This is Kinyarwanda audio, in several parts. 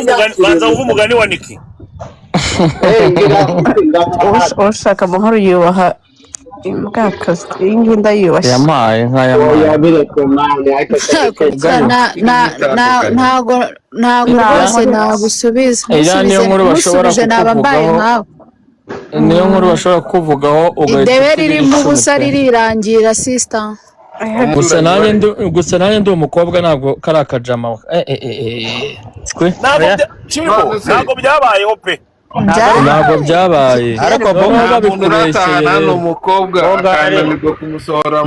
wumva umugani wa Niki. ushaka amahoro yubaha imbwakazi iyi ngiyi ndayubashye yamaye nk'ayamaye ntago rwose nagusubiza musubije naba mbaye nkawe niyo nkuru bashobora kuvugaho idebe ririmo ubusa ririrangira sister gusa nanjye ndi umukobwa ntabwo kari akajama ntabwo byabayeho pe ntabwo byabaye ariko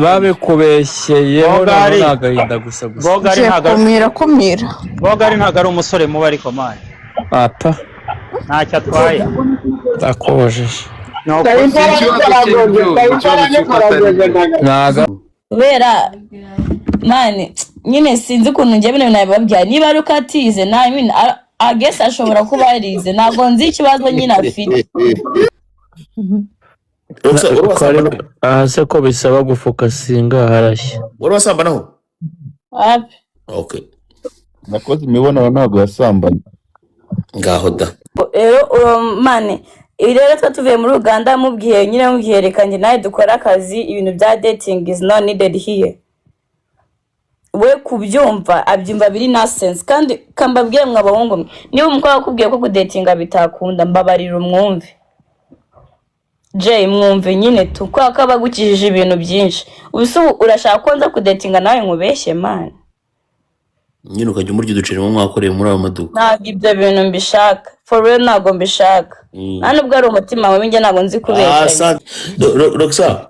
babikubeshyeye n'agahinda gusa Bogari ntabwo ari umusore mubi ariko mani apa ntacyo atwaye ndakojeje kubera mani nyine sinzi ukuntu njye bino nabibabwira niba ari uko atize agese ashobora kuba yarize ntabwo nzi ikibazo nyine afite se ko bisaba gufokasinga harashya wari wasambanaho okay nakoze imibonano ntabwo yasambanye ngaho da rero mani ibi rero twa tuvuye muri Uganda mubwiye reka njye nawe dukora akazi ibintu bya dating is not needed here we kubyumva abyumva biri nonsense kandi kambabwiye mwa bahungu niba umukobwa akubwiye ko kudatinga bitakunda mbabarira umwumve Jay mwumve nyine tukwa kabagukijije ibintu byinshi ubuso urashaka ko nza kudatinga nawe nkubeshye man nyine ukajya umuryo ducire mu mwakoreye muri abo maduka ntabwo ibyo bintu mbishaka for real ntabwo mbishaka nubwo ari umutima wawe njye ntabwo nzi kubeshya Roxa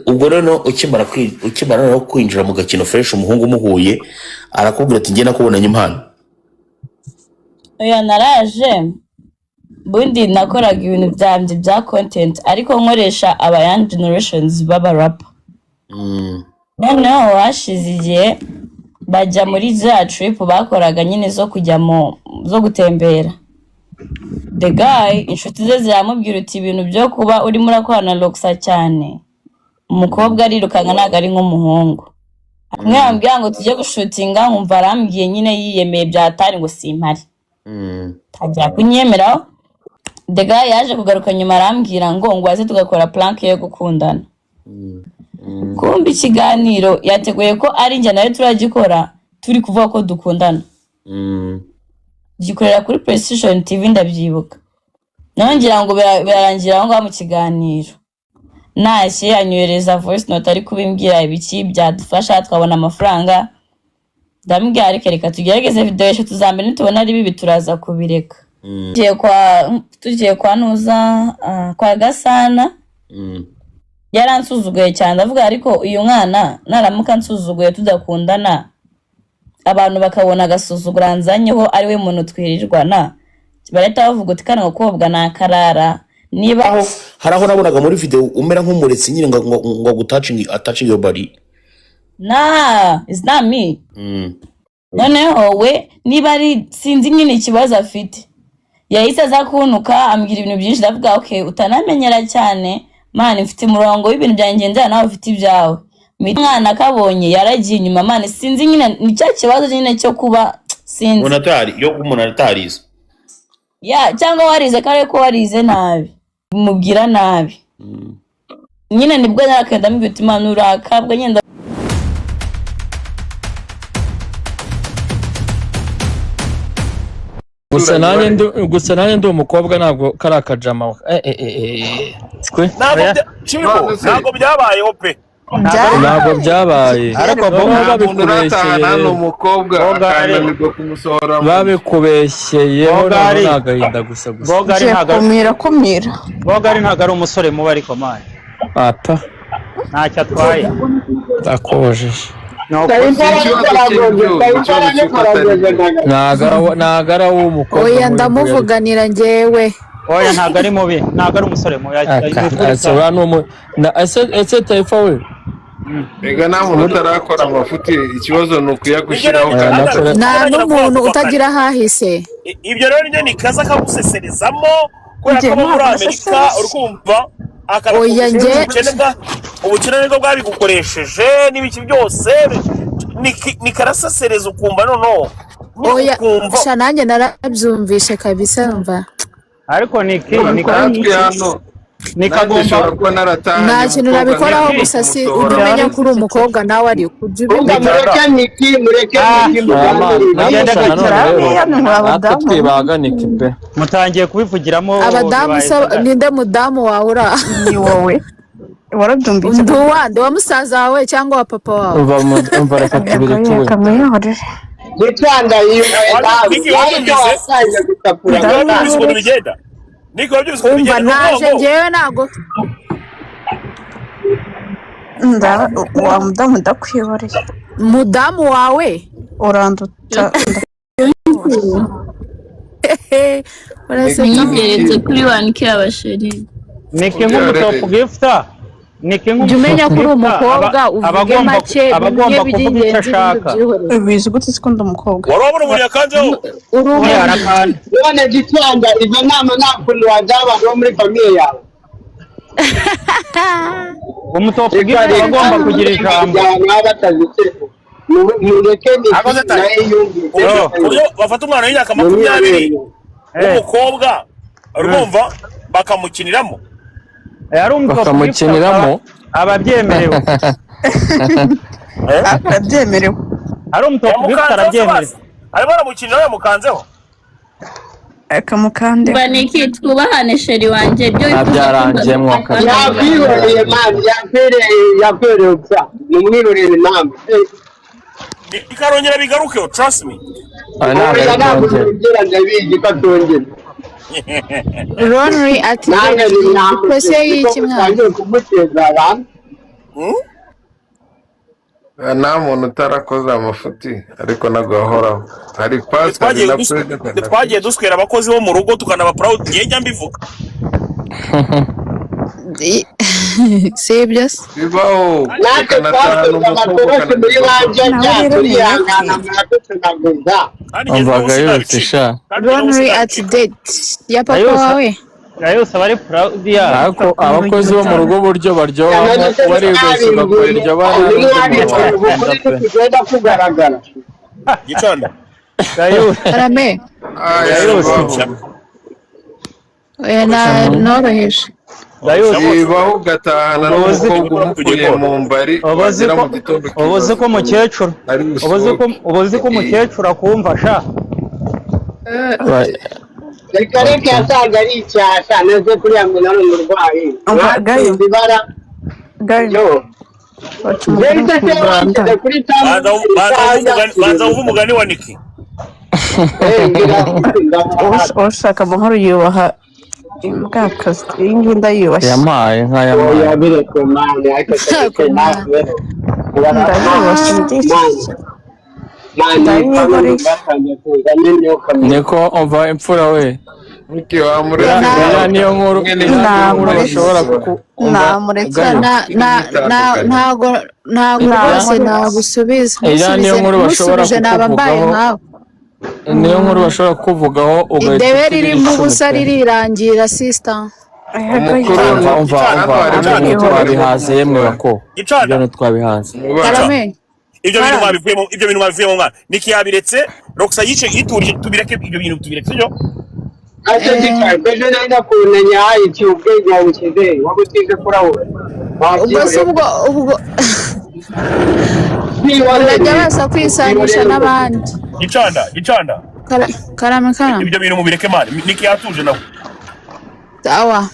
ubwo rero ukimara no kwinjira mu gakino fresh umuhungu muhuye arakubwira ati njye nakubonanye impano oya naraje bundi nakoraga ibintu byanje bya content ariko nkoresha aba young generations baba rap noneho hashize igihe bajya muri za trip bakoraga nyine zo kujya zo gutembera the guy inshuti ze ziramubwira uti ibintu byo kuba uri murakorana Roxa cyane umukobwa arirukanka ntabwo ari nk'umuhungu kumwe yambwira ngo tujye gushutinga nkumva arambwiye nyine yiyemeye byatari ngo simpari tajya kunyemeraho the guy yaje kugaruka nyuma arambwira ngo aze tugakora plank yo gukundana kumbi ikiganiro yateguye ko ari njye nawe turagikora turi kuvuga ko dukundana gikorera kuri Precision TV ndabyibuka nongira ngo birarangira aho ngaho mu kiganiro nashye anywereza voice note ari kubimbwira ibiki byadufasha twabona amafaranga ndambwira reka tugerageze video yacu tuzambere nitubona ari bibi turaza kubireka tugiye kwa Nuza kwa Gasana yaransuzuguye cyane ndavuga ariko uyu mwana naramuka nsuzuguye tudakundana abantu bakabona agasuzugura nzanyeho ari we muntu twirirwana bareta bavuga uti kana gukobwa nakarara niba haraho nabonaga muri video umera nk'umuretse nyine ngo attaching your body it's not me noneho we niba ari sinzi nyine ikibazo afite yahise aza kunuka ambwira ibintu byinshi ndavuga okay utanamenyera cyane mani mfite umurongo w'ibintu byanjye njyana nawe ufite ibyawe mwana kabonye yaragiye inyuma mani sinzi nyine ni cya kibazo nyine cyo kuba sinzi umuntu atarize cyangwa warize kare ko warize nabi mubwira nabi nyine nibwo nakenda mbwira uti mwana urakabwa nyine gusa nanjye ndi umukobwa ntabwo kari akajama ntabwo byabayeho pe ntabwo byabaye ariko babikubeshyeye n'agahinda gusa Bogari ntabwo ari umusore mubi ariko mani apa ntacyo atwaye ndakojeje ntabwo ari uw'umukobwa oya ndamuvuganira njyewe oya ntabwo ari mubi ntabwo ari umusore mubi ese taifa we ega nta muntu utarakora amafuti ikibazo ni ukuyagushyiraho nta n'umuntu utagira ahahise ibyo rero njye ni kaza kaguseserezamo kubera ko muri Amerika urumva oya njye ubukene nibwo bwabigukoresheje n'ibiki byose ni karasasereza ukumva noneho oya ukumva sha nanjye narabyumvishe kabisa numva ariko niki natwe hano nikagomba nshobora kuba naratahanye nta kintu nabikoraho Niki. gusa si ujya umenya ko uri umukobwa nawe ari kujya ubimenya mureke niki natwe twibaga niki pe mutangiye kubivugiramo abadamu ninde mudamu wawe uri aha? ni wowe warabyumvise ndi wa musaza wawe cyangwa wa papa wawe umva reka tubireke we kamuyihorere gitanda umva naje njyewe ntago wa mudamu ndakwihoreye mudamu wawe uranduta yigeretse kuri 1K abasheri. niki nk'umutopu gifta niki jya umenya ko uri umukobwa uvuge make abagomba bimwe kuvuga icyo by'ingenzi ashaka byihorere bizi gute siko ndi umukobwa wari wabona umuntu yakanzeho uri umwe arakanda none gitanda izo nama ntakuntu wazaba muri famiye yawe umutopu gifta agomba kugira ijambo mureke niki nawe uburyo bafata umwana w'imyaka 20 w'umukobwa urumva bakamukiniramo yari umutopu bakamukiniramo ababyemerewe arabyemerewe ari umutopu gifta arabyemerewe arimo aramukinira yamukanzeho akamukande Baniki twubahane sheri wanje byo ntabyarangiyemo yakwihoreye mani yakwereye gusa nimwirorere namwe ikarongera bigarukeho trust me ntabwo ndabizi ko atongera Ronry ati kose y'iki mwana kumuteza abantu nta muntu utarakoze amafuti ariko nagahoraho hari pasiteri na perezida twagiye duswera abakozi bo mu rugo tukanaba proud njya mbivuga si ibyo se bibaho natwe twakoze amatoroshi muri banje turihangana mwatwe tunaguza umvaga yose sha Ronry ati date ya papa wawe yose bari proud ya ariko abakozi bo mu rugo buryo baryoha bari rwose bakora iryo bara tugenda kugaragara gicanda arame noroheje bibaho ugatahana n'umukobwa umukuye mu mbari wagera mu gitondo ubuzi ko umukecuru ubuzi ko umukecuru akumva sha reka reka yasaga ari icyasha neze kuriya ngo nari umurwayi ibara yo banza wumva umugani wa Niki ushaka amahoro yubaha imbwakazi iyi ngiyi ndayiyubashye yampaye nk'ayamaye yabireke mani ariko se nawe ndayiyubashye niko umva imfura we Niki wamureka iriya niyo nkuru bashobora ntago rwose nagusubiza iriya niyo nkuru bashobora musubije naba mbaye nkawe niyo nkuru bashobora kukuvugaho ugahita idebe ririmo ubusa ririrangira sisita umva ibyo twabihaze yemwe bako ibyo twabihaze karame ibyo bintu mwabivuyemo mwana Niki yabiretse Roxa yice yiturije tubireke ibyo bintu tubireke sibyo ase ejo nari nakunenya iki ubwenge wabushyize wabutize kuri aho ubwo urajya baza kwisanisha n'abandi gicanda karame ibyo bintu mubireke mwana Niki yatuje nawe sawa